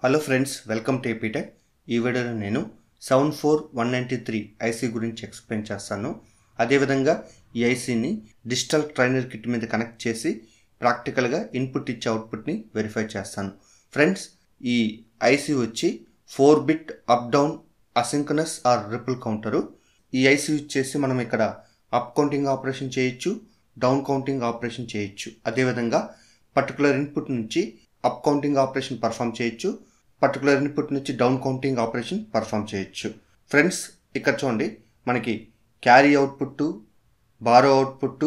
Hello friends, welcome to AP Tech. ఈ వీడియోలో నేను 74193 ఐసీ గురించి ఎక్స్ప్లెయిన్ చేస్తాను. అదేవిధంగా ఈ ఐసీని డిజిటల్ ట్రైనర్ కిట్ మీద కనెక్ట్ చేసి ప్రాక్టికల్గా ఇన్పుట్ ఇచ్చే అవుట్పుట్ని వెరిఫై చేస్తాను. ఫ్రెండ్స్, ఈ ఐసీ వచ్చి four bit up down asynchronous or ripple counter. ఈ ఐసీ వచ్చేసి మనం ఇక్కడ అప్ కౌంటింగ్ ఆపరేషన్ చేయొచ్చు, డౌన్ కౌంటింగ్ ఆపరేషన్ చేయొచ్చు. అదేవిధంగా పర్టికులర్ ఇన్పుట్ నుంచి అప్ కౌంటింగ్ ఆపరేషన్ పర్ఫామ్ చేయొచ్చు, పర్టికులర్ ఇన్పుట్ నుంచి డౌన్ కౌంటింగ్ ఆపరేషన్ పర్ఫామ్ చేయొచ్చు. ఫ్రెండ్స్, ఇక్కడ చూడండి, మనకి క్యారీ అవుట్పుట్, బారో అవుట్పుట్,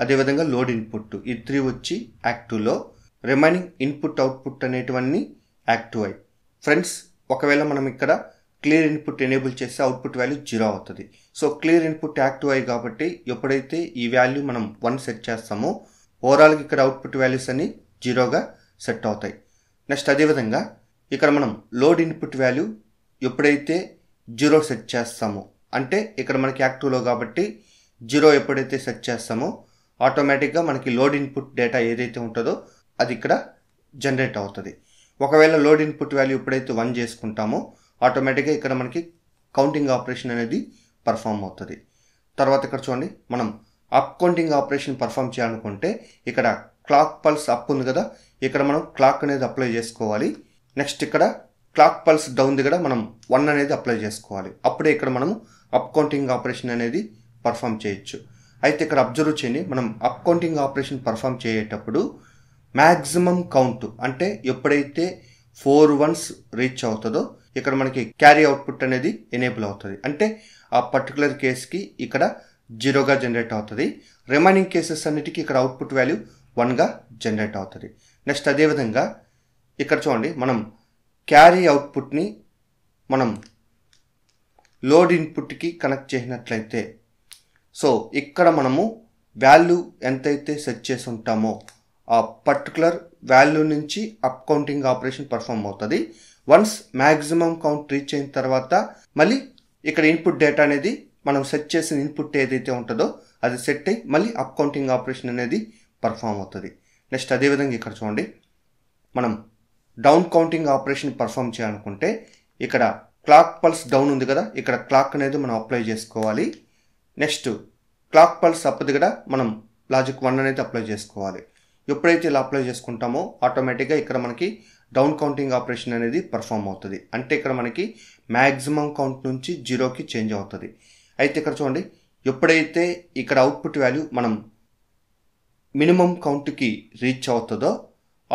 అదేవిధంగా లోడ్ ఇన్పుట్, ఈ 3 వచ్చి యాక్టివ్లో, రిమైనింగ్ ఇన్పుట్ అవుట్పుట్ అనేటివన్నీ యాక్టివ్ అయ్యి. ఫ్రెండ్స్, ఒకవేళ మనం ఇక్కడ క్లియర్ ఇన్పుట్ ఎనేబుల్ చేస్తే అవుట్పుట్ వాల్యూ 0 అవుతుంది. సో క్లియర్ ఇన్పుట్ యాక్టివ్ అయ్యి కాబట్టి ఎప్పుడైతే ఈ వాల్యూ మనం 1 సెట్ చేస్తామో ఓవరాల్గా ఇక్కడ అవుట్పుట్ వాల్యూస్ అన్ని 0గా సెట్ అవుతాయి. నెక్స్ట్ అదేవిధంగా ఇక్కడ మనం లోడ్ ఇన్పుట్ వాల్యూ ఎప్పుడైతే 0 సెట్ చేస్తామో, అంటే ఇక్కడ మనకి యాక్టివ్లో కాబట్టి 0 ఎప్పుడైతే సెట్ చేస్తామో ఆటోమేటిక్గా మనకి లోడ్ ఇన్పుట్ డేటా ఏదైతే ఉంటుందో అది ఇక్కడ జనరేట్ అవుతుంది. ఒకవేళ లోడ్ ఇన్పుట్ వాల్యూ ఎప్పుడైతే 1 చేసుకుంటామో ఆటోమేటిక్గా ఇక్కడ మనకి కౌంటింగ్ ఆపరేషన్ అనేది పర్ఫామ్ అవుతుంది. తర్వాత ఇక్కడ చూడండి, మనం అప్ కౌంటింగ్ ఆపరేషన్ పర్ఫామ్ చేయాలనుకుంటే ఇక్కడ క్లాక్ పల్స్ అప్ ఉంది కదా, ఇక్కడ మనం క్లాక్ అనేది అప్లై చేసుకోవాలి. నెక్స్ట్ ఇక్కడ క్లాక్ పల్స్ డౌన్ దగ్గర మనం 1 అనేది అప్లై చేసుకోవాలి. అప్పుడే ఇక్కడ మనము అప్ కౌంటింగ్ ఆపరేషన్ అనేది పర్ఫామ్ చేయొచ్చు. అయితే ఇక్కడ అబ్జర్వ్ చేయండి, మనం అప్ కౌంటింగ్ ఆపరేషన్ పర్ఫామ్ చేయేటప్పుడు మ్యాక్సిమం కౌంట్ అంటే ఎప్పుడైతే 4 ones రీచ్ అవుతుందో ఇక్కడ మనకి క్యారీ అవుట్పుట్ అనేది ఎనేబుల్ అవుతుంది. అంటే ఆ పర్టికులర్ కేస్కి ఇక్కడ 0గా జనరేట్ అవుతుంది. రిమైనింగ్ కేసెస్ అన్నిటికీ ఇక్కడ అవుట్పుట్ వాల్యూ 1గా జనరేట్ అవుతుంది. నెక్స్ట్ అదేవిధంగా ఇక్కడ చూడండి, మనం క్యారీ అవుట్పుట్ని మనం లోడ్ ఇన్పుట్కి కనెక్ట్ చేసినట్లయితే, సో ఇక్కడ మనము వాల్యూ ఎంతైతే సెట్ చేసి ఉంటామో ఆ పర్టికులర్ వాల్యూ నుంచి అప్ కౌంటింగ్ ఆపరేషన్ పర్ఫామ్ అవుతుంది. వన్స్ మ్యాక్సిమం కౌంట్ రీచ్ అయిన తర్వాత మళ్ళీ ఇక్కడ ఇన్పుట్ డేటా అనేది మనం సెట్ చేసిన ఇన్పుట్ ఏదైతే ఉంటుందో అది సెట్ అయ్యి మళ్ళీ అప్ కౌంటింగ్ ఆపరేషన్ అనేది పర్ఫామ్ అవుతుంది. నెక్స్ట్ అదేవిధంగా ఇక్కడ చూడండి, మనం డౌన్ కౌంటింగ్ ఆపరేషన్ పర్ఫామ్ చేయాలనుకుంటే ఇక్కడ క్లాక్ పల్స్ డౌన్ ఉంది కదా, ఇక్కడ క్లాక్ అనేది మనం అప్లై చేసుకోవాలి. నెక్స్ట్ క్లాక్ పల్స్ అప్ దగ్గర మనం లాజిక్ 1 అనేది అప్లై చేసుకోవాలి. ఎప్పుడైతే ఇలా అప్లై చేసుకుంటామో ఆటోమేటిక్గా ఇక్కడ మనకి డౌన్ కౌంటింగ్ ఆపరేషన్ అనేది పర్ఫామ్ అవుతుంది. అంటే ఇక్కడ మనకి మ్యాక్సిమం కౌంట్ నుంచి 0కి చేంజ్ అవుతుంది. అయితే ఇక్కడ చూడండి, ఎప్పుడైతే ఇక్కడ అవుట్పుట్ వాల్యూ మనం మినిమం కౌంట్కి రీచ్ అవుతుందో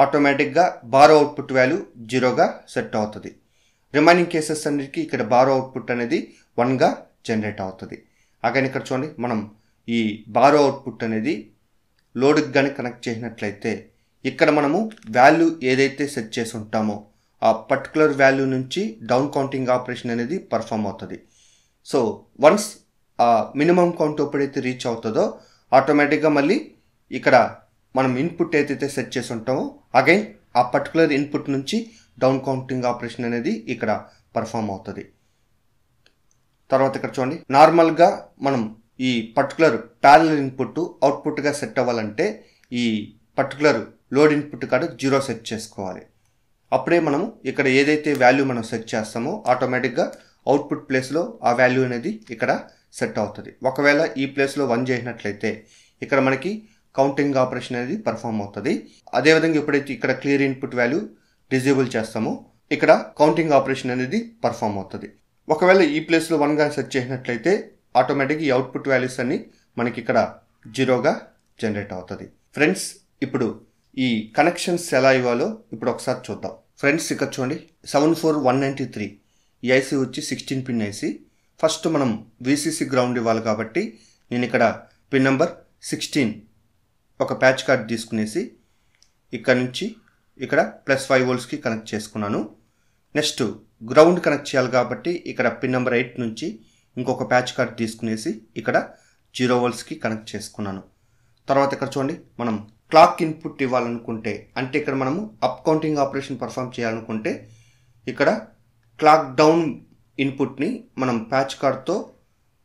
ఆటోమేటిక్గా బారో అవుట్పుట్ వాల్యూ 0గా సెట్ అవుతుంది. రిమైనింగ్ కేసెస్ అన్నిటికీ ఇక్కడ బారో అవుట్పుట్ అనేది 1గా జనరేట్ అవుతుంది. అగైన్ ఇక్కడ చూడండి, మనం ఈ బారో అవుట్పుట్ అనేది లోడ్కి కానీ కనెక్ట్ చేసినట్లయితే ఇక్కడ మనము వాల్యూ ఏదైతే సెట్ చేసి ఉంటామో ఆ పర్టికులర్ వాల్యూ నుంచి డౌన్ కౌంటింగ్ ఆపరేషన్ అనేది పర్ఫామ్ అవుతుంది. సో వన్స్ ఆ మినిమం కౌంట్ ఎప్పుడైతే రీచ్ అవుతుందో ఆటోమేటిక్గా మళ్ళీ ఇక్కడ మనం ఇన్పుట్ ఏదైతే సెట్ చేసి ఉంటామో అగైన్ ఆ పర్టికులర్ ఇన్పుట్ నుంచి డౌన్ కౌంటింగ్ ఆపరేషన్ అనేది ఇక్కడ పర్ఫామ్ అవుతుంది. తర్వాత ఇక్కడ చూడండి, నార్మల్గా మనం ఈ పర్టికులర్ ప్యారలల్ ఇన్పుట్ అవుట్పుట్గా సెట్ అవ్వాలంటే ఈ పర్టికులర్ లోడ్ ఇన్పుట్ కాడ 0 సెట్ చేసుకోవాలి. అప్పుడే మనము ఇక్కడ ఏదైతే వాల్యూ మనం సెట్ చేస్తామో ఆటోమేటిక్గా అవుట్పుట్ ప్లేస్లో ఆ వాల్యూ అనేది ఇక్కడ సెట్ అవుతుంది. ఒకవేళ ఈ ప్లేస్లో 1 చేసినట్లయితే ఇక్కడ మనకి కౌంటింగ్ ఆపరేషన్ అనేది పర్ఫామ్ అవుతుంది. అదేవిధంగా ఎప్పుడైతే ఇక్కడ క్లియర్ ఇన్పుట్ వాల్యూ డిజేబుల్ చేస్తామో ఇక్కడ కౌంటింగ్ ఆపరేషన్ అనేది పర్ఫామ్ అవుతుంది. ఒకవేళ ఈ ప్లేస్లో 1గా సెట్ చేసినట్లయితే ఆటోమేటిక్గా ఈ అవుట్పుట్ వాల్యూస్ అన్ని మనకి ఇక్కడ 0గా జనరేట్ అవుతుంది. ఫ్రెండ్స్, ఇప్పుడు ఈ కనెక్షన్స్ ఎలా ఇవ్వాలో ఇప్పుడు ఒకసారి చూద్దాం. ఫ్రెండ్స్, ఇక్కడ చూడండి, 74193 ఈ ఐసీ వచ్చి 16 పిన్ ఐసీ. ఫస్ట్ మనం VCC గ్రౌండ్ ఇవ్వాలి కాబట్టి నేను ఇక్కడ పిన్ నెంబర్ 16 ఒక ప్యాచ్ కార్డ్ తీసుకునేసి ఇక్కడ నుంచి ఇక్కడ +5 voltsకి కనెక్ట్ చేసుకున్నాను. నెక్స్ట్ గ్రౌండ్ కనెక్ట్ చేయాలి కాబట్టి ఇక్కడ పిన్ నెంబర్ 8 నుంచి ఇంకొక ప్యాచ్ కార్డ్ తీసుకునేసి ఇక్కడ 0 voltsకి కనెక్ట్ చేసుకున్నాను. తర్వాత ఇక్కడ చూడండి, మనం క్లాక్ ఇన్పుట్ ఇవ్వాలనుకుంటే అంటే ఇక్కడ మనము అప్ కౌంటింగ్ ఆపరేషన్ పర్ఫామ్ చేయాలనుకుంటే ఇక్కడ క్లాక్ డౌన్ ఇన్పుట్ని మనం ప్యాచ్ కార్డ్తో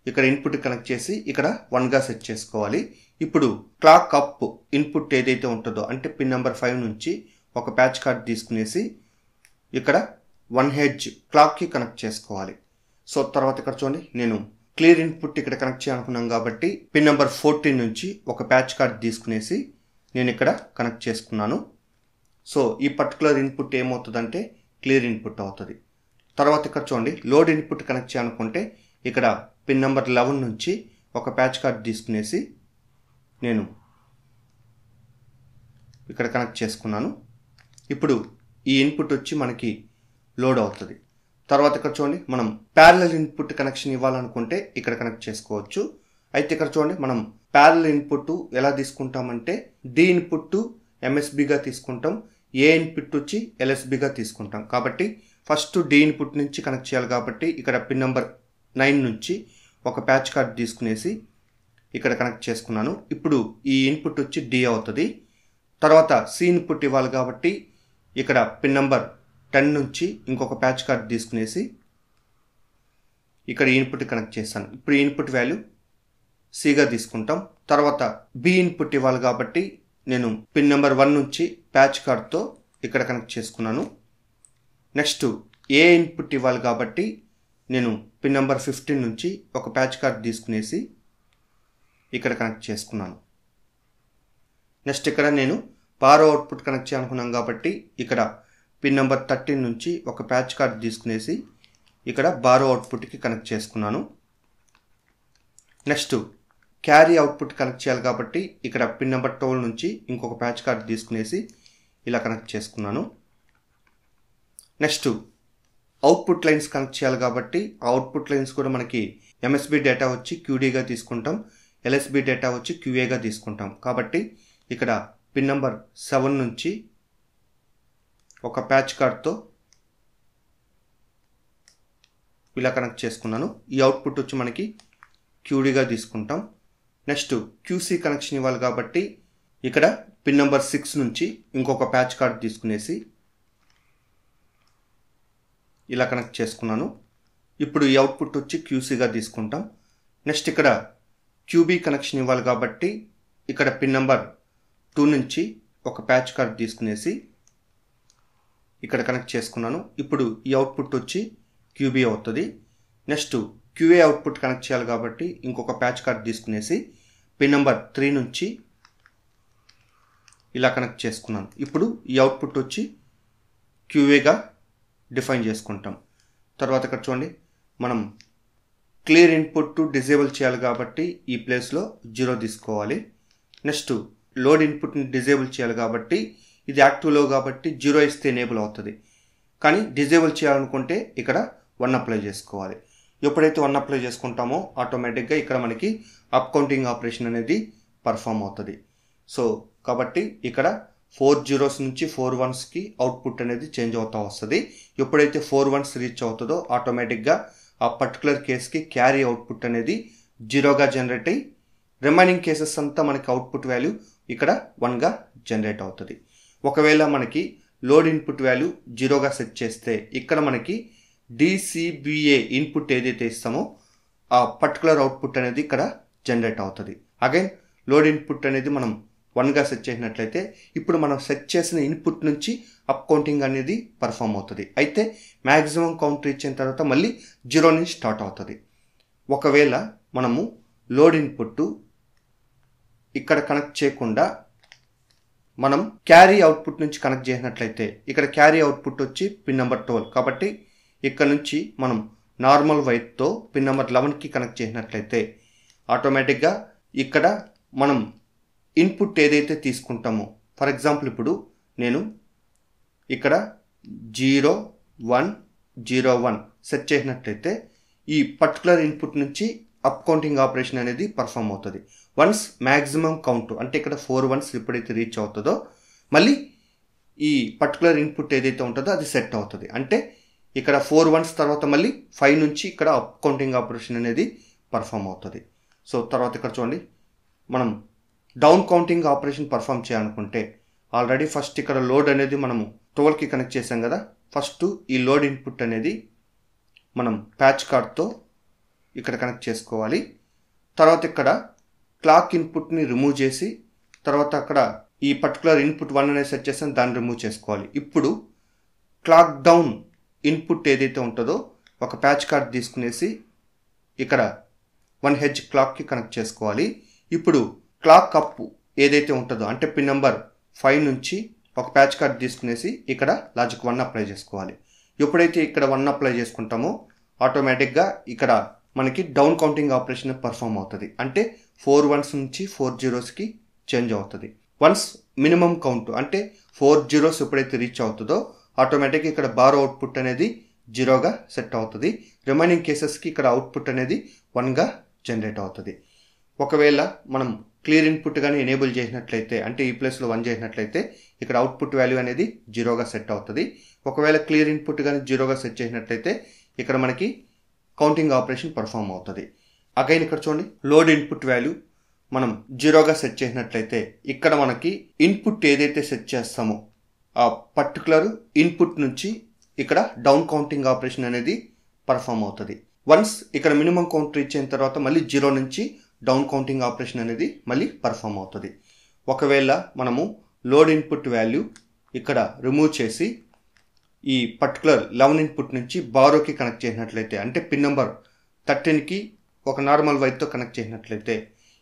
ఇక్కడ ఇన్పుట్ కనెక్ట్ చేసి ఇక్కడ 1గా సెట్ చేసుకోవాలి. ఇప్పుడు క్లాక్ అప్ ఇన్పుట్ ఏదైతే ఉంటుందో అంటే పిన్ నెంబర్ 5 నుంచి ఒక ప్యాచ్ కార్డ్ తీసుకునేసి ఇక్కడ 1 హెడ్జ్ క్లాక్కి కనెక్ట్ చేసుకోవాలి. సో తర్వాత ఇక్కడ చూడండి, నేను క్లియర్ ఇన్పుట్ ఇక్కడ కనెక్ట్ చేయాలనుకున్నాను కాబట్టి పిన్ నెంబర్ 14 నుంచి ఒక ప్యాచ్ కార్డ్ తీసుకునేసి నేను ఇక్కడ కనెక్ట్ చేసుకున్నాను. సో ఈ పర్టికులర్ ఇన్పుట్ ఏమవుతుందంటే క్లియర్ ఇన్పుట్ అవుతుంది. తర్వాత ఇక్కడ చూడండి, లోడ్ ఇన్పుట్ కనెక్ట్ చేయాలనుకుంటే ఇక్కడ పిన్ నెంబర్ 11 నుంచి ఒక ప్యాచ్ కార్డ్ తీసుకునేసి నేను ఇక్కడ కనెక్ట్ చేసుకున్నాను. ఇప్పుడు ఈ ఇన్పుట్ వచ్చి మనకి లోడ్ అవుతుంది. తర్వాత ఇక్కడ చూడండి, మనం ప్యారలల్ ఇన్పుట్ కనెక్షన్ ఇవ్వాలనుకుంటే ఇక్కడ కనెక్ట్ చేసుకోవచ్చు. అయితే ఇక్కడ చూడండి, మనం ప్యారలల్ ఇన్పుట్ ఎలా తీసుకుంటామంటే డి ఇన్పుట్ ఎంఎస్బిగా తీసుకుంటాం, ఏ ఇన్పుట్ వచ్చి ఎల్ఎస్బిగా తీసుకుంటాం. కాబట్టి ఫస్ట్ డి ఇన్పుట్ నుంచి కనెక్ట్ చేయాలి కాబట్టి ఇక్కడ పిన్ నెంబర్ 9 నుంచి ఒక ప్యాచ్ కార్డ్ తీసుకునేసి ఇక్కడ కనెక్ట్ చేసుకున్నాను. ఇప్పుడు ఈ ఇన్పుట్ వచ్చి డి అవుతుంది. తర్వాత సి ఇన్పుట్ ఇవ్వాలి కాబట్టి ఇక్కడ పిన్ నెంబర్ 10 నుంచి ఇంకొక ప్యాచ్ కార్డ్ తీసుకునేసి ఇక్కడ ఇన్పుట్ కనెక్ట్ చేస్తాను. ఇప్పుడు ఈ ఇన్పుట్ వాల్యూ సిగా తీసుకుంటాం. తర్వాత బి ఇన్పుట్ ఇవ్వాలి కాబట్టి నేను పిన్ నెంబర్ 1 నుంచి ప్యాచ్ కార్డ్తో ఇక్కడ కనెక్ట్ చేసుకున్నాను. నెక్స్ట్ ఏ ఇన్పుట్ ఇవ్వాలి కాబట్టి నేను పిన్ నెంబర్ 15 నుంచి ఒక ప్యాచ్ కార్డ్ తీసుకునేసి ఇక్కడ కనెక్ట్ చేసుకున్నాను. నెక్స్ట్ ఇక్కడ నేను బారో అవుట్పుట్ కనెక్ట్ చేయాలనుకున్నాను కాబట్టి ఇక్కడ పిన్ నెంబర్ 13 నుంచి ఒక ప్యాచ్ కార్డ్ తీసుకునేసి ఇక్కడ బారో అవుట్పుట్కి కనెక్ట్ చేసుకున్నాను. నెక్స్ట్ క్యారీ అవుట్పుట్ కనెక్ట్ చేయాలి కాబట్టి ఇక్కడ పిన్ నెంబర్ 12 నుంచి ఇంకొక ప్యాచ్ కార్డ్ తీసుకునేసి ఇలా కనెక్ట్ చేసుకున్నాను. నెక్స్ట్ అవుట్పుట్ లైన్స్ కనెక్ట్ చేయాలి కాబట్టి ఆ అవుట్పుట్ లైన్స్ కూడా మనకి ఎంఎస్బి డేటా వచ్చి క్యూడీగా తీసుకుంటాం, ఎల్ఎస్బి డేటా వచ్చి క్యూఏగా తీసుకుంటాం. కాబట్టి ఇక్కడ పిన్ నెంబర్ 7 నుంచి ఒక ప్యాచ్ కార్డ్తో ఇలా కనెక్ట్ చేసుకున్నాను. ఈ అవుట్పుట్ వచ్చి మనకి క్యూడీగా తీసుకుంటాం. నెక్స్ట్ క్యూసీ కనెక్షన్ ఇవ్వాలి కాబట్టి ఇక్కడ పిన్ నెంబర్ 6 నుంచి ఇంకొక ప్యాచ్ కార్డ్ తీసుకునేసి ఇలా కనెక్ట్ చేసుకున్నాను. ఇప్పుడు ఈ అవుట్పుట్ వచ్చి క్యూసీగా తీసుకుంటాం. నెక్స్ట్ ఇక్కడ క్యూబీ కనెక్షన్ ఇవ్వాలి కాబట్టి ఇక్కడ పిన్ నెంబర్ 2 నుంచి ఒక ప్యాచ్ కార్డ్ తీసుకునేసి ఇక్కడ కనెక్ట్ చేసుకున్నాను. ఇప్పుడు ఈ అవుట్పుట్ వచ్చి క్యూబీ అవుతుంది. నెక్స్ట్ క్యూఏ అవుట్పుట్ కనెక్ట్ చేయాలి కాబట్టి ఇంకొక ప్యాచ్ కార్డ్ తీసుకునేసి పిన్ నెంబర్ 3 నుంచి ఇలా కనెక్ట్ చేసుకున్నాను. ఇప్పుడు ఈ అవుట్పుట్ వచ్చి క్యూఏగా డిఫైన్ చేసుకుంటాం. తర్వాత ఇక్కడ చూడండి, మనం క్లియర్ ఇన్పుట్ డిజేబుల్ చేయాలి కాబట్టి ఈ ప్లేస్లో 0 తీసుకోవాలి. నెక్స్ట్ లోడ్ ఇన్పుట్ని డిజేబుల్ చేయాలి కాబట్టి ఇది యాక్టివ్లో కాబట్టి 0 ఇస్తే ఎనేబుల్ అవుతుంది. కానీ డిజేబుల్ చేయాలనుకుంటే ఇక్కడ 1 అప్లై చేసుకోవాలి. ఎప్పుడైతే 1 అప్లై చేసుకుంటామో ఆటోమేటిక్గా ఇక్కడ మనకి అప్ కౌంటింగ్ ఆపరేషన్ అనేది పర్ఫామ్ అవుతుంది. సో కాబట్టి ఇక్కడ 4 zeros నుంచి 4 onesకి అవుట్పుట్ అనేది చేంజ్ అవుతూ వస్తుంది. ఎప్పుడైతే 4 ones రీచ్ అవుతుందో ఆటోమేటిక్గా ఆ పర్టికులర్ కేస్కి క్యారీ అవుట్పుట్ అనేది 0గా జనరేట్ అయ్యి రిమైనింగ్ కేసెస్ అంతా మనకి అవుట్పుట్ వాల్యూ ఇక్కడ 1గా జనరేట్ అవుతుంది. ఒకవేళ మనకి లోడ్ ఇన్పుట్ వాల్యూ 0గా సెట్ చేస్తే ఇక్కడ మనకి డిసిబిఏ ఇన్పుట్ ఏదైతే ఇస్తామో ఆ పర్టికులర్ అవుట్పుట్ అనేది ఇక్కడ జనరేట్ అవుతుంది. అగైన్ లోడ్ ఇన్పుట్ అనేది మనం 1గా సెట్ చేసినట్లయితే ఇప్పుడు మనం సెట్ చేసిన ఇన్పుట్ నుంచి అప్ కౌంటింగ్ అనేది పర్ఫామ్ అవుతుంది. అయితే మ్యాక్సిమం కౌంట్ రీచ్ అయిన తర్వాత మళ్ళీ 0 నుంచి స్టార్ట్ అవుతుంది. ఒకవేళ మనము లోడ్ ఇన్పుట్ ఇక్కడ కనెక్ట్ చేయకుండా మనం క్యారీ అవుట్పుట్ నుంచి కనెక్ట్ చేసినట్లయితే ఇక్కడ క్యారీ అవుట్పుట్ వచ్చి పిన్ నెంబర్ 12 కాబట్టి ఇక్కడ నుంచి మనం నార్మల్ వైట్తో పిన్ నెంబర్ 11కి కనెక్ట్ చేసినట్లయితే ఆటోమేటిక్గా ఇక్కడ మనం ఇన్పుట్ ఏదైతే తీసుకుంటామో ఫర్ ఎగ్జాంపుల్ ఇప్పుడు నేను ఇక్కడ 0 1 0 1 సెట్ చేసినట్లయితే ఈ పర్టికులర్ ఇన్పుట్ నుంచి అప్ కౌంటింగ్ ఆపరేషన్ అనేది పర్ఫామ్ అవుతుంది. వన్స్ మ్యాక్సిమం కౌంట్ అంటే ఇక్కడ 4 ones ఎప్పుడైతే రీచ్ అవుతుందో మళ్ళీ ఈ పర్టికులర్ ఇన్పుట్ ఏదైతే ఉంటుందో అది సెట్ అవుతుంది. అంటే ఇక్కడ 4 ones తర్వాత మళ్ళీ 5 నుంచి ఇక్కడ అప్ కౌంటింగ్ ఆపరేషన్ అనేది పర్ఫామ్ అవుతుంది. సో తర్వాత ఇక్కడ చూడండి, మనం డౌన్ కౌంటింగ్ ఆపరేషన్ పర్ఫామ్ చేయాలనుకుంటే ఆల్రెడీ ఫస్ట్ ఇక్కడ లోడ్ అనేది మనము 12కి కనెక్ట్ చేసాం కదా. ఫస్ట్ ఈ లోడ్ ఇన్పుట్ అనేది మనం ప్యాచ్ కార్డ్తో ఇక్కడ కనెక్ట్ చేసుకోవాలి. తర్వాత ఇక్కడ క్లాక్ ఇన్పుట్ని రిమూవ్ చేసి తర్వాత అక్కడ ఈ పర్టికులర్ ఇన్పుట్ 1 అనేది సెట్ చేసాం దాన్ని రిమూవ్ చేసుకోవాలి. ఇప్పుడు క్లాక్ డౌన్ ఇన్పుట్ ఏదైతే ఉంటుందో ఒక ప్యాచ్ కార్డ్ తీసుకునేసి ఇక్కడ 1 హెడ్జ్ క్లాక్కి కనెక్ట్ చేసుకోవాలి. ఇప్పుడు క్లాక్ అప్ ఏదైతే ఉంటుందో అంటే పిన్ నెంబర్ 5 నుంచి ఒక ప్యాచ్ కార్డ్ తీసుకునేసి ఇక్కడ లాజిక్ 1 అప్లై చేసుకోవాలి. ఎప్పుడైతే ఇక్కడ 1 అప్లై చేసుకుంటామో ఆటోమేటిక్గా ఇక్కడ మనకి డౌన్ కౌంటింగ్ ఆపరేషన్ పర్ఫామ్ అవుతుంది. అంటే 4 1s నుంచి 4 0sకి చేంజ్ అవుతుంది. వన్స్ మినిమం కౌంట్ అంటే 4 0s ఎప్పుడైతే రీచ్ అవుతుందో ఆటోమేటిక్గా ఇక్కడ బారో అవుట్పుట్ అనేది 0గా సెట్ అవుతుంది. రిమైనింగ్ కేసెస్కి ఇక్కడ అవుట్పుట్ అనేది 1గా జనరేట్ అవుతుంది. ఒకవేళ మనం క్లియర్ ఇన్పుట్ కానీ ఎనేబుల్ చేసినట్లయితే అంటే ఈ ప్లేస్లో 1 చేసినట్లయితే ఇక్కడ అవుట్పుట్ వాల్యూ అనేది 0గా సెట్ అవుతుంది. ఒకవేళ క్లియర్ ఇన్పుట్ కానీ 0గా సెట్ చేసినట్లయితే ఇక్కడ మనకి కౌంటింగ్ ఆపరేషన్ పర్ఫామ్ అవుతుంది. అగైన్ ఇక్కడ చూడండి లోడ్ ఇన్పుట్ వాల్యూ మనం 0గా సెట్ చేసినట్లయితే ఇక్కడ మనకి ఇన్పుట్ ఏదైతే సెట్ చేస్తామో ఆ పర్టికులర్ ఇన్పుట్ నుంచి ఇక్కడ డౌన్ కౌంటింగ్ ఆపరేషన్ అనేది పర్ఫామ్ అవుతుంది. వన్స్ ఇక్కడ మినిమం కౌంట్ రీచ్ అయిన తర్వాత మళ్ళీ 0 నుంచి డౌన్ కౌంటింగ్ ఆపరేషన్ అనేది మళ్ళీ పర్ఫామ్ అవుతుంది. ఒకవేళ మనము లోడ్ ఇన్పుట్ వాల్యూ ఇక్కడ రిమూవ్ చేసి ఈ పర్టికులర్ 11 ఇన్పుట్ నుంచి బారోకి కనెక్ట్ చేసినట్లయితే అంటే పిన్ నెంబర్ 13కి ఒక నార్మల్ వైర్తో కనెక్ట్ చేసినట్లయితే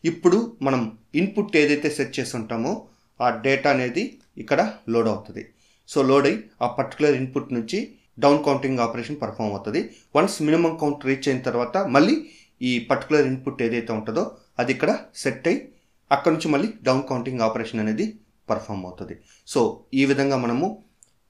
ఇప్పుడు మనం ఇన్పుట్ ఏదైతే సెట్ చేసి ఉంటామో ఆ డేటా అనేది ఇక్కడ లోడ్ అవుతుంది. సో లోడ్ అయ్యి ఆ పర్టికులర్ ఇన్పుట్ నుంచి డౌన్ కౌంటింగ్ ఆపరేషన్ పర్ఫామ్ అవుతుంది. వన్స్ మినిమం కౌంట్ రీచ్ అయిన తర్వాత మళ్ళీ ఈ పర్టికులర్ ఇన్పుట్ ఏదైతే ఉంటుందో అది ఇక్కడ సెట్ అయ్యి అక్కడ నుంచి మళ్ళీ డౌన్ కౌంటింగ్ ఆపరేషన్ అనేది పర్ఫామ్ అవుతుంది. సో ఈ విధంగా మనము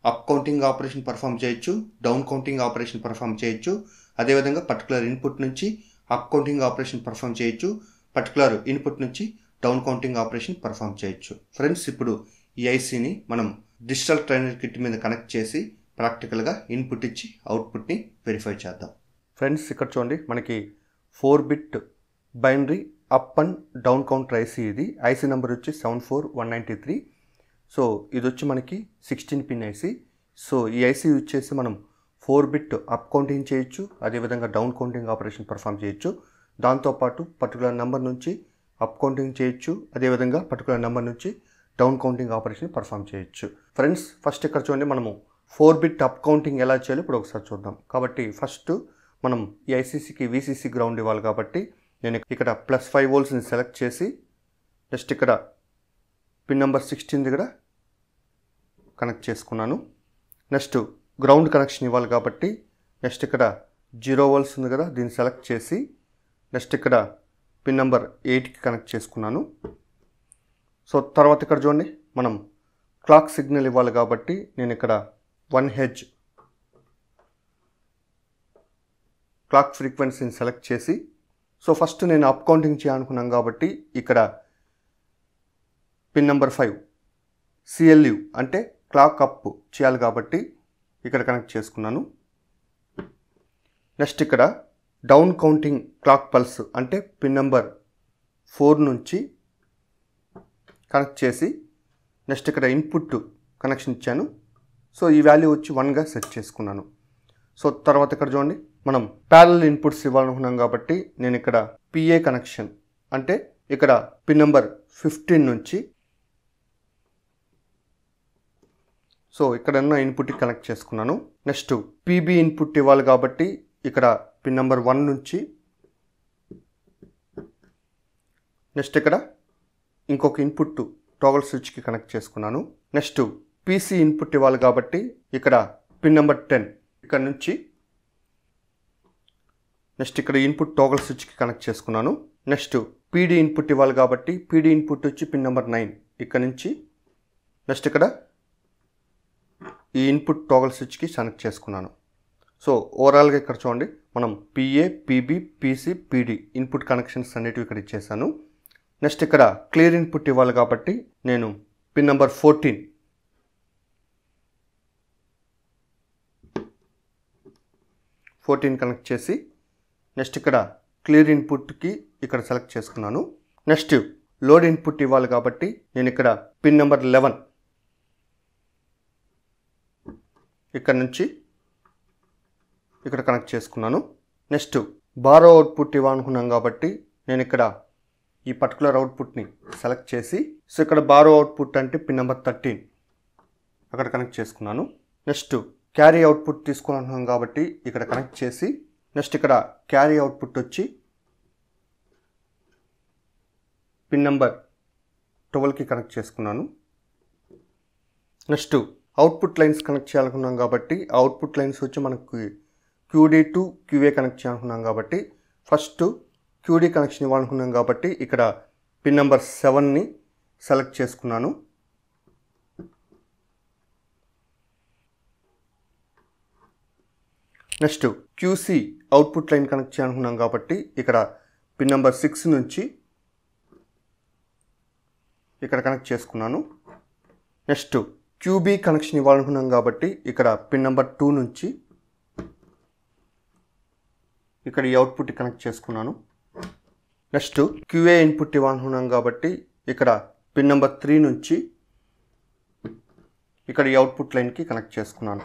అప్ కౌంటింగ్ ఆపరేషన్ పర్ఫామ్ చేయొచ్చు, డౌన్ కౌంటింగ్ ఆపరేషన్ పర్ఫామ్ చేయొచ్చు. అదేవిధంగా పర్టికులర్ ఇన్పుట్ నుంచి అప్ కౌంటింగ్ ఆపరేషన్ పర్ఫామ్ చేయొచ్చు, పర్టికులర్ ఇన్పుట్ నుంచి డౌన్ కౌంటింగ్ ఆపరేషన్ పర్ఫామ్ చేయొచ్చు. ఫ్రెండ్స్ ఇప్పుడు ఈ ఐసీని మనం డిజిటల్ ట్రైనర్ కిట్ మీద కనెక్ట్ చేసి ప్రాక్టికల్గా ఇన్పుట్ ఇచ్చి అవుట్పుట్ని వెరిఫై చేద్దాం. ఫ్రెండ్స్ ఇక్కడ చూడండి మనకి 4-bit binary up and down counter IC ఇది. ఐసీ నెంబర్ వచ్చి 74193. సో ఇది వచ్చి మనకి 16 పిన్ ఐసీ. సో ఈ ఐసీ యూజ్ చేసి మనం 4-bit అప్ కౌంటింగ్ చేయొచ్చు, అదేవిధంగా డౌన్ కౌంటింగ్ ఆపరేషన్ పర్ఫామ్ చేయొచ్చు. దాంతోపాటు పర్టికులర్ నెంబర్ నుంచి అప్ కౌంటింగ్ చేయొచ్చు, అదేవిధంగా పర్టికులర్ నెంబర్ నుంచి డౌన్ కౌంటింగ్ ఆపరేషన్ పర్ఫామ్ చేయొచ్చు. ఫ్రెండ్స్ ఫస్ట్ ఇక్కడ చూడండి మనము 4-bit అప్ కౌంటింగ్ ఎలా చేయాలో ఇప్పుడు ఒకసారి చూద్దాం. కాబట్టి ఫస్ట్ మనం ఈ ఐసీసీకి వీసీసీ గ్రౌండ్ ఇవ్వాలి. కాబట్టి నేను ఇక్కడ +5 voltsని సెలెక్ట్ చేసి నెక్స్ట్ ఇక్కడ పిన్ నెంబర్ 16 దగ్గర కనెక్ట్ చేసుకున్నాను. నెక్స్ట్ గ్రౌండ్ కనెక్షన్ ఇవ్వాలి కాబట్టి నెక్స్ట్ ఇక్కడ 0 volts ఉంది కదా దీన్ని సెలెక్ట్ చేసి నెక్స్ట్ ఇక్కడ పిన్ నెంబర్ 8కి కనెక్ట్ చేసుకున్నాను. సో తర్వాత ఇక్కడ చూడండి మనం క్లాక్ సిగ్నల్ ఇవ్వాలి కాబట్టి నేను ఇక్కడ 1 హెడ్జ్ క్లాక్ ఫ్రీక్వెన్సీని సెలెక్ట్ చేసి సో ఫస్ట్ నేను అప్ కౌంటింగ్ చేయాలనుకున్నాను కాబట్టి ఇక్కడ పిన్ నెంబర్ 5 CLU అంటే క్లాక్ అప్ చేయాలి కాబట్టి ఇక్కడ కనెక్ట్ చేసుకున్నాను. నెక్స్ట్ ఇక్కడ డౌన్ కౌంటింగ్ క్లాక్ పల్స్ అంటే పిన్ నెంబర్ 4 నుంచి కనెక్ట్ చేసి నెక్స్ట్ ఇక్కడ ఇన్పుట్ కనెక్షన్ ఇచ్చాను. సో ఈ వాల్యూ వచ్చి 1గా సెట్ చేసుకున్నాను. సో తర్వాత ఇక్కడ చూడండి మనం ప్యారలల్ ఇన్పుట్స్ ఇవ్వాలనుకున్నాం కాబట్టి నేను ఇక్కడ PA కనెక్షన్ అంటే ఇక్కడ పిన్ నెంబర్ 15 నుంచి సో ఇక్కడ ఉన్న ఇన్పుట్కి కనెక్ట్ చేసుకున్నాను. నెక్స్ట్ PB ఇన్పుట్ ఇవ్వాలి కాబట్టి ఇక్కడ పిన్ నెంబర్ 1 నుంచి నెక్స్ట్ ఇక్కడ ఇంకొక ఇన్పుట్ టోగల్ స్విచ్కి కనెక్ట్ చేసుకున్నాను. నెక్స్ట్ PC ఇన్పుట్ ఇవ్వాలి కాబట్టి ఇక్కడ పిన్ నెంబర్ 10 ఇక్కడ నుంచి నెక్స్ట్ ఇక్కడ ఇన్పుట్ టోగల్ స్విచ్కి కనెక్ట్ చేసుకున్నాను. నెక్స్ట్ PD ఇన్పుట్ ఇవ్వాలి కాబట్టి PD ఇన్పుట్ వచ్చి పిన్ నెంబర్ 9 ఇక్కడ నుంచి నెక్స్ట్ ఇక్కడ ఈ ఇన్పుట్ టోగల్ స్విచ్కి కనెక్ట్ చేసుకున్నాను. సో ఓవరాల్గా ఇక్కడ చూడండి మనం PA, PB, PC, PD input connections అనేటివి ఇక్కడ ఇచ్చేసాను. నెక్స్ట్ ఇక్కడ క్లియర్ ఇన్పుట్ ఇవ్వాలి కాబట్టి నేను పిన్ నెంబర్ 14 కనెక్ట్ చేసి నెక్స్ట్ ఇక్కడ క్లియర్ ఇన్పుట్కి ఇక్కడ సెలెక్ట్ చేసుకున్నాను. నెక్స్ట్ లోడ్ ఇన్పుట్ ఇవ్వాలి కాబట్టి నేను ఇక్కడ పిన్ నెంబర్ 11 ఇక్కడ నుంచి ఇక్కడ కనెక్ట్ చేసుకున్నాను. నెక్స్ట్ బారో అవుట్పుట్ ఇవ్వాలనుకున్నాం కాబట్టి నేను ఇక్కడ ఈ పర్టికులర్ అవుట్పుట్ని సెలెక్ట్ చేసి సో ఇక్కడ బారో అవుట్పుట్ అంటే పిన్ నెంబర్ 13 అక్కడ కనెక్ట్ చేసుకున్నాను. నెక్స్ట్ క్యారీ అవుట్పుట్ తీసుకోవాలనుకున్నాం కాబట్టి ఇక్కడ కనెక్ట్ చేసి నెక్స్ట్ ఇక్కడ క్యారీ అవుట్పుట్ వచ్చి పిన్ నెంబర్ 12కి కనెక్ట్ చేసుకున్నాను. నెక్స్ట్ అవుట్పుట్ లైన్స్ కనెక్ట్ చేయాలనుకున్నాం కాబట్టి అవుట్పుట్ లైన్స్ వచ్చి మనకు QD టు QA కనెక్ట్ చేయాలనుకున్నాం కాబట్టి ఫస్ట్ QD కనెక్షన్ ఇవ్వాలనుకున్నాం కాబట్టి ఇక్కడ పిన్ నెంబర్ 7ని సెలెక్ట్ చేసుకున్నాను. Next QC output line connect చేయాలనుకున్నాం కాబట్టి ఇక్కడ పిన్ నెంబర్ 6 నుంచి ఇక్కడ కనెక్ట్ చేసుకున్నాను. నెక్స్ట్ QB కనెక్షన్ ఇవ్వాలనుకున్నాం కాబట్టి ఇక్కడ పిన్ నెంబర్ 2 నుంచి ఇక్కడ ఈ అవుట్పుట్ కనెక్ట్ చేసుకున్నాను. నెక్స్ట్ QA ఇన్పుట్ ఇవ్వాలనుకున్నాం కాబట్టి ఇక్కడ పిన్ నెంబర్ 3 నుంచి ఇక్కడ ఈ అవుట్పుట్ లైన్కి కనెక్ట్ చేసుకున్నాను.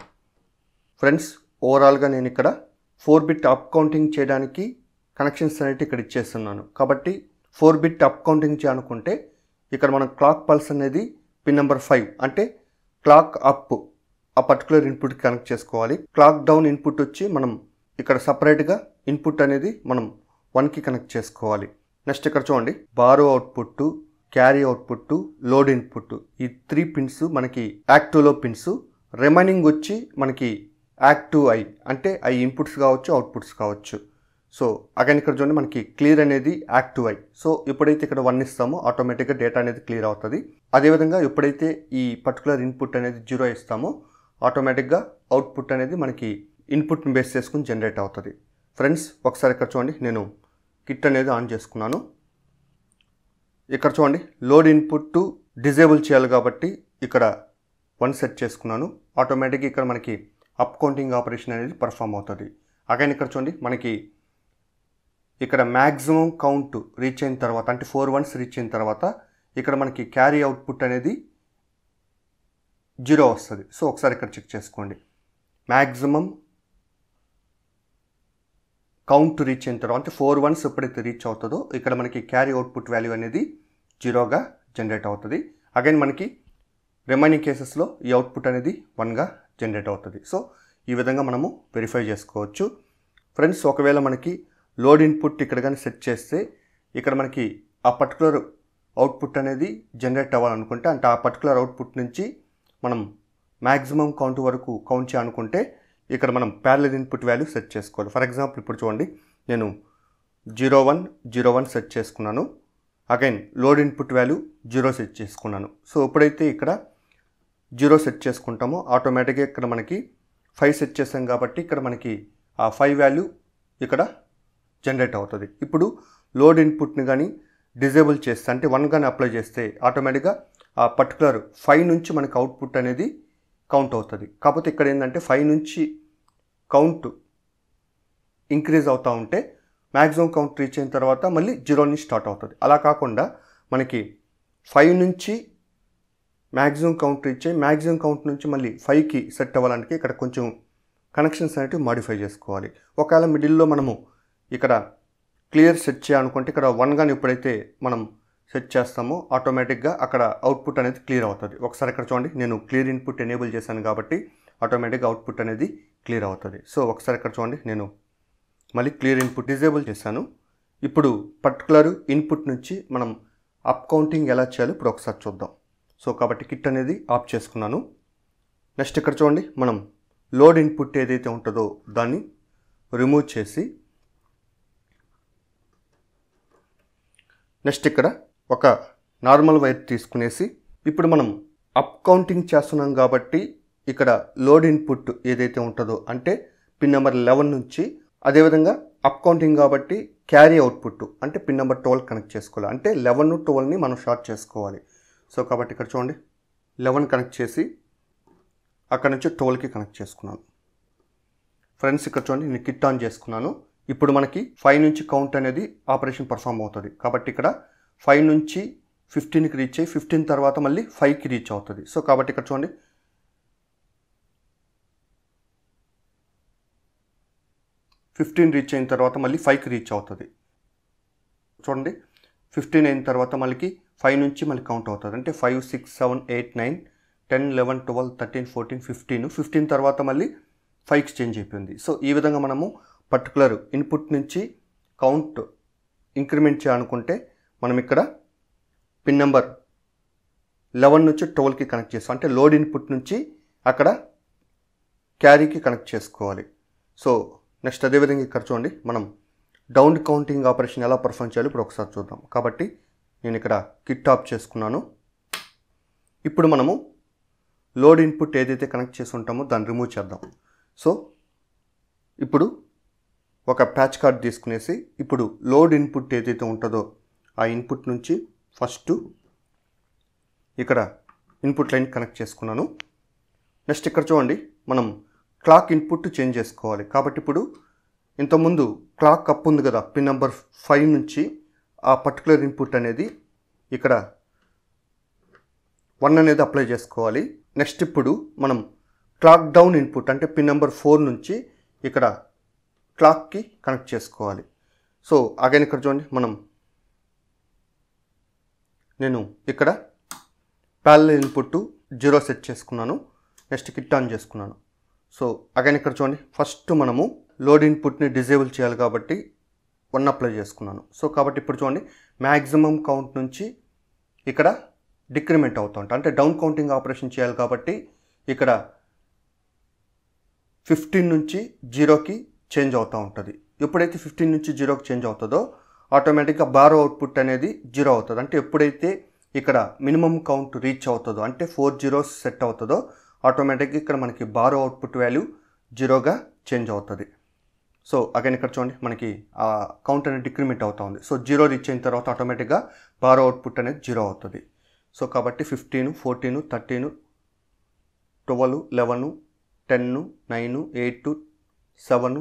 ఫ్రెండ్స్, ఓవరాల్గా నేను ఇక్కడ 4 బిట్ అప్ కౌంటింగ్ చేయడానికి కనెక్షన్స్ అనేవి ఇక్కడ ఇచ్చేస్తున్నాను. కాబట్టి 4 బిట్ అప్ కౌంటింగ్ చేయాలనుకుంటే ఇక్కడ మనం క్లాక్ పల్స్ అనేది పిన్ నెంబర్ 5 అంటే క్లాక్ అప్ ఆ పర్టికులర్ ఇన్పుట్కి కనెక్ట్ చేసుకోవాలి. క్లాక్ డౌన్ ఇన్పుట్ వచ్చి మనం ఇక్కడ సపరేట్గా ఇన్పుట్ అనేది మనం 1కి కనెక్ట్ చేసుకోవాలి. నెక్స్ట్ ఇక్కడ చూడండి, borrow output, carry output, load input, ఈ 3 పిన్స్ మనకి యాక్టివ్లో పిన్స్. రిమైనింగ్ వచ్చి మనకి యాక్టివ్ ఐ అంటే ఐ ఇన్పుట్స్ కావచ్చు, అవుట్పుట్స్ కావచ్చు. సో అగైన్ ఇక్కడ చూడండి మనకి క్లియర్ అనేది యాక్టివ్ ఐ. సో ఎప్పుడైతే ఇక్కడ 1 ఇస్తామో ఆటోమేటిక్గా డేటా అనేది క్లియర్ అవుతుంది. అదేవిధంగా ఎప్పుడైతే ఈ పర్టికులర్ ఇన్పుట్ అనేది 0 ఇస్తామో ఆటోమేటిక్గా అవుట్పుట్ అనేది మనకి ఇన్పుట్ని బేస్ చేసుకుని జనరేట్ అవుతుంది. ఫ్రెండ్స్, ఒకసారి ఇక్కడ చూడండి, నేను కిట్ అనేది ఆన్ చేసుకున్నాను. ఇక్కడ చూడండి లోడ్ ఇన్పుట్ డిజేబుల్ చేయాలి కాబట్టి ఇక్కడ 1 సెట్ చేసుకున్నాను. ఆటోమేటిక్గా ఇక్కడ మనకి అప్ కౌంటింగ్ ఆపరేషన్ అనేది పర్ఫామ్ అవుతుంది. అగైన్ ఇక్కడ చూడండి మనకి ఇక్కడ మ్యాక్సిమం కౌంట్ రీచ్ అయిన తర్వాత అంటే 4 1s రీచ్ అయిన తర్వాత ఇక్కడ మనకి క్యారీ అవుట్పుట్ అనేది 0 వస్తుంది. సో ఒకసారి ఇక్కడ చెక్ చేసుకోండి. మ్యాక్సిమం కౌంట్ రీచ్ అయిన తర్వాత అంటే 4 1s ఎప్పుడైతే రీచ్ అవుతుందో ఇక్కడ మనకి క్యారీ అవుట్పుట్ వాల్యూ అనేది 0గా జనరేట్ అవుతుంది. అగైన్ మనకి రిమైనింగ్ కేసెస్లో ఈ అవుట్పుట్ అనేది 1గా జనరేట్ అవుతుంది. సో ఈ విధంగా మనము వెరిఫై చేసుకోవచ్చు. ఫ్రెండ్స్, ఒకవేళ మనకి లోడ్ ఇన్పుట్ ఇక్కడ కానీ సెట్ చేస్తే ఇక్కడ మనకి ఆ పర్టికులర్ అవుట్పుట్ అనేది జనరేట్ అవ్వాలనుకుంటే అంటే ఆ పర్టికులర్ అవుట్పుట్ నుంచి మనం మ్యాక్సిమం కౌంట్ వరకు కౌంట్ చేయాలనుకుంటే ఇక్కడ మనం ప్యారలల్ ఇన్పుట్ వాల్యూ సెట్ చేసుకోవాలి. ఫర్ ఎగ్జాంపుల్ ఇప్పుడు చూడండి, నేను 0101 సెట్ చేసుకున్నాను. Again load input value 0 set చేసుకున్నాను. సో ఎప్పుడైతే ఇక్కడ 0 సెట్ చేసుకుంటామో ఆటోమేటిక్గా ఇక్కడ మనకి 5 సెట్ చేసాం కాబట్టి ఇక్కడ మనకి ఆ 5 వాల్యూ ఇక్కడ జనరేట్ అవుతుంది. ఇప్పుడు లోడ్ ఇన్పుట్ని కానీ డిజేబుల్ చేస్తే అంటే 1 కానీ అప్లై చేస్తే ఆటోమేటిక్గా ఆ పర్టికులర్ 5 నుంచి మనకి అవుట్పుట్ అనేది కౌంట్ అవుతుంది. కాకపోతే ఇక్కడ ఏంటంటే 5 నుంచి కౌంట్ ఇంక్రీజ్ అవుతూ ఉంటే మ్యాక్సిమం కౌంట్ రీచ్ అయిన తర్వాత మళ్ళీ 0 నుంచి స్టార్ట్ అవుతుంది. అలా కాకుండా మనకి 5 నుంచి మ్యాక్సిమం కౌంట్ రీచ్ అయ్యి మ్యాక్సిమం కౌంట్ నుంచి మళ్ళీ 5కి సెట్ అవ్వాలంటే ఇక్కడ కొంచెం కనెక్షన్స్ అనేవి మాడిఫై చేసుకోవాలి. ఒకవేళ మిడిల్లో మనము ఇక్కడ క్లియర్ సెట్ చేయాలనుకుంటే ఇక్కడ 1 కానీ ఎప్పుడైతే మనం సెట్ చేస్తామో ఆటోమేటిక్గా అక్కడ అవుట్పుట్ అనేది క్లియర్ అవుతుంది. ఒకసారి ఇక్కడ చూడండి, నేను క్లియర్ ఇన్పుట్ ఎనేబుల్ చేశాను కాబట్టి ఆటోమేటిక్గా అవుట్పుట్ అనేది క్లియర్ అవుతుంది. సో ఒకసారి ఇక్కడ చూడండి, నేను మళ్ళీ క్లియర్ ఇన్పుట్ డిజేబుల్ చేశాను. ఇప్పుడు పర్టికులర్ ఇన్పుట్ నుంచి మనం అప్ కౌంటింగ్ ఎలా చేయాలో ఇప్పుడు ఒకసారి చూద్దాం. సో కాబట్టి కిట్ అనేది ఆఫ్ చేసుకున్నాను. నెక్స్ట్ ఇక్కడ చూడండి, మనం లోడ్ ఇన్పుట్ ఏదైతే ఉంటుందో దాన్ని రిమూవ్ చేసి నెక్స్ట్ ఇక్కడ ఒక నార్మల్ వైర్ తీసుకునేసి ఇప్పుడు మనం అప్ కౌంటింగ్ చేస్తున్నాం కాబట్టి ఇక్కడ లోడ్ ఇన్పుట్ ఏదైతే ఉంటుందో అంటే పిన్ నెంబర్ 11 నుంచి అదేవిధంగా అప్ కౌంటింగ్ కాబట్టి క్యారీ అవుట్పుట్ అంటే పిన్ నెంబర్ 12 కనెక్ట్ చేసుకోవాలి. అంటే 11 12ని మనం షార్ట్ చేసుకోవాలి. సో కాబట్టి ఇక్కడ చూడండి 11 కనెక్ట్ చేసి అక్కడ నుంచి 12కి కనెక్ట్ చేసుకున్నాను. ఫ్రెండ్స్, ఇక్కడ చూడండి నేను కిట్ ఆన్ చేసుకున్నాను. ఇప్పుడు మనకి 5 నుంచి కౌంట్ అనేది ఆపరేషన్ పర్ఫామ్ అవుతుంది. కాబట్టి ఇక్కడ 5 నుంచి 15కి రీచ్ అయ్యి 15 తర్వాత మళ్ళీ 5కి రీచ్ అవుతుంది. సో కాబట్టి ఇక్కడ చూడండి 15 రీచ్ అయిన తర్వాత మళ్ళీ 5కి రీచ్ అవుతుంది. చూడండి 15 అయిన తర్వాత మళ్ళీ 5 నుంచి మళ్ళీ కౌంట్ అవుతుంది. అంటే 5 6 7 8 9 10 11 12 13 14 15 తర్వాత మళ్ళీ 5కి చేంజ్ అయిపోయింది. సో ఈ విధంగా మనము పర్టికులర్ ఇన్పుట్ నుంచి కౌంట్ ఇంక్రిమెంట్ చేయాలనుకుంటే మనం ఇక్కడ పిన్ నెంబర్ 11 నుంచి 12కి కనెక్ట్ చేస్తాం. అంటే లోడ్ ఇన్పుట్ నుంచి అక్కడ క్యారీకి కనెక్ట్ చేసుకోవాలి. సో నెక్స్ట్ అదేవిధంగా ఇక్కడ చూడండి, మనం డౌన్ కౌంటింగ్ ఆపరేషన్ ఎలా పర్ఫామ్ చేయాలి ఇప్పుడు ఒకసారి చూద్దాం. కాబట్టి నేను ఇక్కడ కిట్ ఆఫ్ చేసుకున్నాను. ఇప్పుడు మనము లోడ్ ఇన్పుట్ ఏదైతే కనెక్ట్ చేసి ఉంటామో దాన్ని రిమూవ్ చేద్దాం. సో ఇప్పుడు ఒక ప్యాచ్ కార్డ్ తీసుకునేసి ఇప్పుడు లోడ్ ఇన్పుట్ ఏదైతే ఉంటుందో ఆ ఇన్పుట్ నుంచి ఫస్ట్ ఇక్కడ ఇన్పుట్ లైన్ కనెక్ట్ చేసుకున్నాను. నెక్స్ట్ ఇక్కడ చూడండి, మనం క్లాక్ ఇన్పుట్ చేంజ్ చేసుకోవాలి. కాబట్టి ఇప్పుడు ఇంతకుముందు క్లాక్ అప్ ఉంది కదా, పిన్ నెంబర్ 5 నుంచి ఆ పర్టికులర్ ఇన్పుట్ అనేది ఇక్కడ 1 అనేది అప్లై చేసుకోవాలి. నెక్స్ట్ ఇప్పుడు మనం క్లాక్ డౌన్ ఇన్పుట్ అంటే పిన్ నెంబర్ 4 నుంచి ఇక్కడ క్లాక్కి కనెక్ట్ చేసుకోవాలి. సో అగైన్ ఇక్కడ చూడండి, నేను ఇక్కడ ప్యారలల్ ఇన్పుట్ 0 సెట్ చేసుకున్నాను. నెక్స్ట్ కిట్ ఆన్ చేసుకున్నాను. సో అగైన్ ఇక్కడ చూడండి, ఫస్ట్ మనము లోడ్ ఇన్పుట్ని డిజేబుల్ చేయాలి కాబట్టి 1 అప్లై చేసుకున్నాను. సో కాబట్టి ఇప్పుడు చూడండి, మ్యాక్సిమం కౌంట్ నుంచి ఇక్కడ డిక్రిమెంట్ అవుతూ ఉంటాయి. అంటే డౌన్ కౌంటింగ్ ఆపరేషన్ చేయాలి కాబట్టి ఇక్కడ 15 నుంచి 0కి చేంజ్ అవుతూ ఉంటుంది. ఎప్పుడైతే 15 నుంచి 0కి చేంజ్ అవుతుందో ఆటోమేటిక్గా బారో అవుట్పుట్ అనేది 0 అవుతుంది. అంటే ఎప్పుడైతే ఇక్కడ మినిమం కౌంట్ రీచ్ అవుతుందో అంటే 4 zeros సెట్ అవుతుందో ఆటోమేటిక్గా ఇక్కడ మనకి బారో అవుట్పుట్ వాల్యూ 0గా చేంజ్ అవుతుంది. సో అగైన్ ఇక్కడ చూడండి, మనకి ఆ కౌంట్ అనేది డిక్రిమెంట్ అవుతూ ఉంది. సో 0 రీచ్ అయిన తర్వాత ఆటోమేటిక్గా బారో అవుట్పుట్ అనేది 0 అవుతుంది. సో కాబట్టి 15, 14, 13, 12, 11, 10, 9, 8, 7,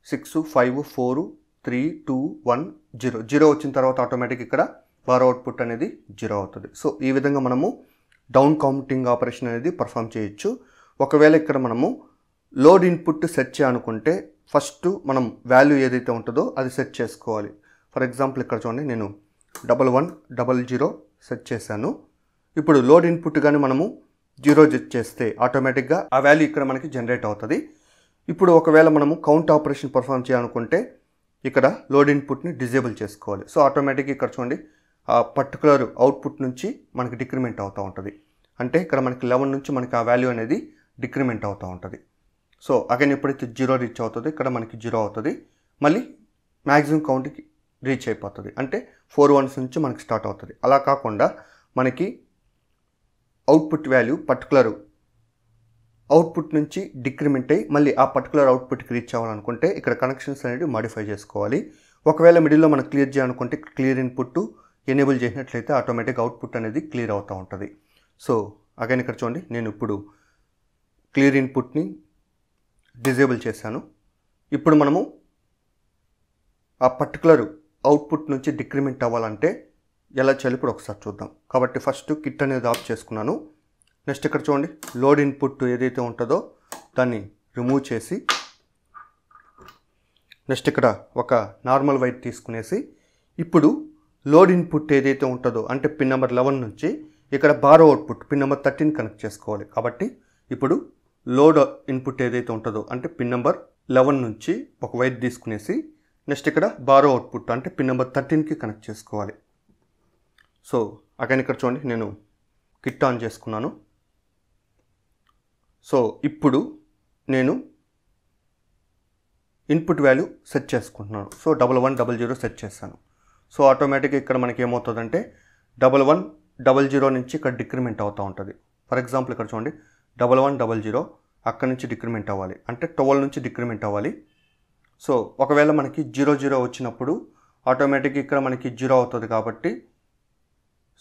6, 5, 4, 3, 2, 1, 0. 0 వచ్చిన తర్వాత ఆటోమేటిక్ ఇక్కడ బారో అవుట్పుట్ అనేది 0 అవుతుంది. సో ఈ విధంగా మనము డౌన్ కౌంటింగ్ ఆపరేషన్ అనేది పర్ఫామ్ చేయొచ్చు. ఒకవేళ ఇక్కడ మనము లోడ్ ఇన్పుట్ సెట్ చేయాలనుకుంటే ఫస్ట్ మనం వాల్యూ ఏదైతే ఉంటుందో అది సెట్ చేసుకోవాలి. ఫర్ ఎగ్జాంపుల్ ఇక్కడ చూడండి, నేను 1100 సెట్ చేశాను. ఇప్పుడు లోడ్ ఇన్పుట్ కానీ మనము 0 సెట్ చేస్తే ఆటోమేటిక్గా ఆ వాల్యూ ఇక్కడ మనకి జనరేట్ అవుతుంది. ఇప్పుడు ఒకవేళ మనము కౌంట్ ఆపరేషన్ పర్ఫామ్ చేయాలనుకుంటే ఇక్కడ లోడ్ ఇన్పుట్ని డిజేబుల్ చేసుకోవాలి. సో ఆటోమేటిక్గా ఇక్కడ చూడండి, ఆ పర్టికులర్ అవుట్పుట్ నుంచి మనకి డిక్రిమెంట్ అవుతూ ఉంటుంది. అంటే ఇక్కడ మనకి 11 నుంచి మనకి ఆ వాల్యూ అనేది డిక్రిమెంట్ అవుతూ ఉంటుంది. సో అగైన్ ఎప్పుడైతే 0 రీచ్ అవుతుందో ఇక్కడ మనకి 0 అవుతుంది. మళ్ళీ మ్యాక్సిమం కౌంట్కి రీచ్ అయిపోతుంది. అంటే 4 ones నుంచి మనకి స్టార్ట్ అవుతుంది. అలా కాకుండా మనకి అవుట్పుట్ వాల్యూ పర్టికులర్ అవుట్పుట్ నుంచి డిక్రిమెంట్ అయ్యి మళ్ళీ ఆ పర్టికులర్ అవుట్పుట్కి రీచ్ అవ్వాలనుకుంటే ఇక్కడ కనెక్షన్స్ అనేవి మాడిఫై చేసుకోవాలి. ఒకవేళ మిడిల్లో మనం క్లియర్ చేయాలనుకుంటే క్లియర్ ఇన్పుట్ ఎనేబుల్ చేసినట్లయితే ఆటోమేటిక్ అవుట్పుట్ అనేది క్లియర్ అవుతూ ఉంటుంది. సో అగైన్ ఇక్కడ చూడండి, నేను ఇప్పుడు క్లియర్ ఇన్పుట్ని డిజేబుల్ చేశాను. ఇప్పుడు మనము ఆ పర్టికులర్ అవుట్పుట్ నుంచి డిక్రిమెంట్ అవ్వాలంటే ఎలా చేయాలి ఇప్పుడు ఒకసారి చూద్దాం. కాబట్టి ఫస్ట్ కిట్ అనేది ఆఫ్ చేసుకున్నాను. నెక్స్ట్ ఇక్కడ చూడండి, లోడ్ ఇన్పుట్ ఏదైతే ఉంటుందో దాన్ని రిమూవ్ చేసి నెక్స్ట్ ఇక్కడ ఒక నార్మల్ వైట్ తీసుకునేసి ఇప్పుడు లోడ్ ఇన్పుట్ ఏదైతే ఉంటుందో అంటే పిన్ నెంబర్ 11 నుంచి ఇక్కడ borrow output pin number 13 connect చేసుకోవాలి. కాబట్టి ఇప్పుడు లోడ్ ఇన్పుట్ ఏదైతే ఉంటుందో అంటే పిన్ నెంబర్ 11 నుంచి ఒక వైట్ తీసుకునేసి నెక్స్ట్ ఇక్కడ బారో అవుట్పుట్ అంటే పిన్ నెంబర్ 13కి కనెక్ట్ చేసుకోవాలి. సో అగైన్ ఇక్కడ చూడండి, నేను కిట్ ఆన్ చేసుకున్నాను. సో ఇప్పుడు నేను ఇన్పుట్ వాల్యూ సెట్ చేసుకుంటున్నాను. సో 1100 సెట్ చేశాను. సో ఆటోమేటిక్గా ఇక్కడ మనకి ఏమవుతుందంటే 1100 నుంచి ఇక్కడ డిక్రిమెంట్ అవుతూ ఉంటుంది. ఫర్ ఎగ్జాంపుల్ ఇక్కడ చూడండి, 1100 అక్కడ నుంచి డిక్రిమెంట్ అవ్వాలి అంటే 12 నుంచి డిక్రిమెంట్ అవ్వాలి. సో ఒకవేళ మనకి 00 వచ్చినప్పుడు ఆటోమేటిక్గా ఇక్కడ మనకి 0 అవుతుంది. కాబట్టి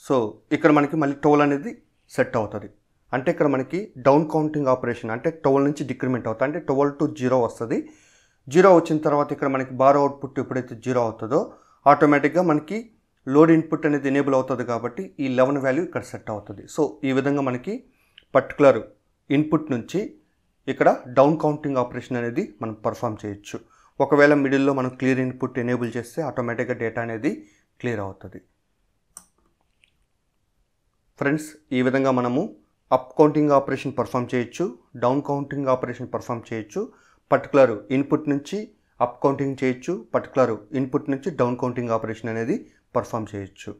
సో ఇక్కడ మనకి మళ్ళీ 12 అనేది సెట్ అవుతుంది. అంటే ఇక్కడ మనకి డౌన్ కౌంటింగ్ ఆపరేషన్ అంటే 12 నుంచి డిక్రిమెంట్ అవుతుంది. అంటే 12 to 0 వస్తుంది. 0 వచ్చిన తర్వాత ఇక్కడ మనకి బారో అవుట్పుట్ ఎప్పుడైతే 0 అవుతుందో ఆటోమేటిక్గా మనకి లోడ్ ఇన్పుట్ అనేది ఎనేబుల్ అవుతుంది. కాబట్టి ఈ 11 వాల్యూ ఇక్కడ సెట్ అవుతుంది. సో ఈ విధంగా మనకి పర్టికులర్ ఇన్పుట్ నుంచి ఇక్కడ డౌన్ కౌంటింగ్ ఆపరేషన్ అనేది మనం పర్ఫామ్ చేయొచ్చు. ఒకవేళ మిడిల్లో మనం క్లియర్ ఇన్పుట్ ఎనేబుల్ చేస్తే ఆటోమేటిక్గా డేటా అనేది క్లియర్ అవుతుంది. ఫ్రెండ్స్, ఈ విధంగా మనము అప్ కౌంటింగ్ ఆపరేషన్ పర్ఫామ్ చేయొచ్చు, డౌన్ కౌంటింగ్ ఆపరేషన్ పర్ఫామ్ చేయొచ్చు, పర్టికులర్ ఇన్పుట్ నుంచి అప్ కౌంటింగ్ చేయొచ్చు, పర్టికులర్ ఇన్పుట్ నుంచి డౌన్ కౌంటింగ్ ఆపరేషన్ అనేది పర్ఫామ్ చేయొచ్చు.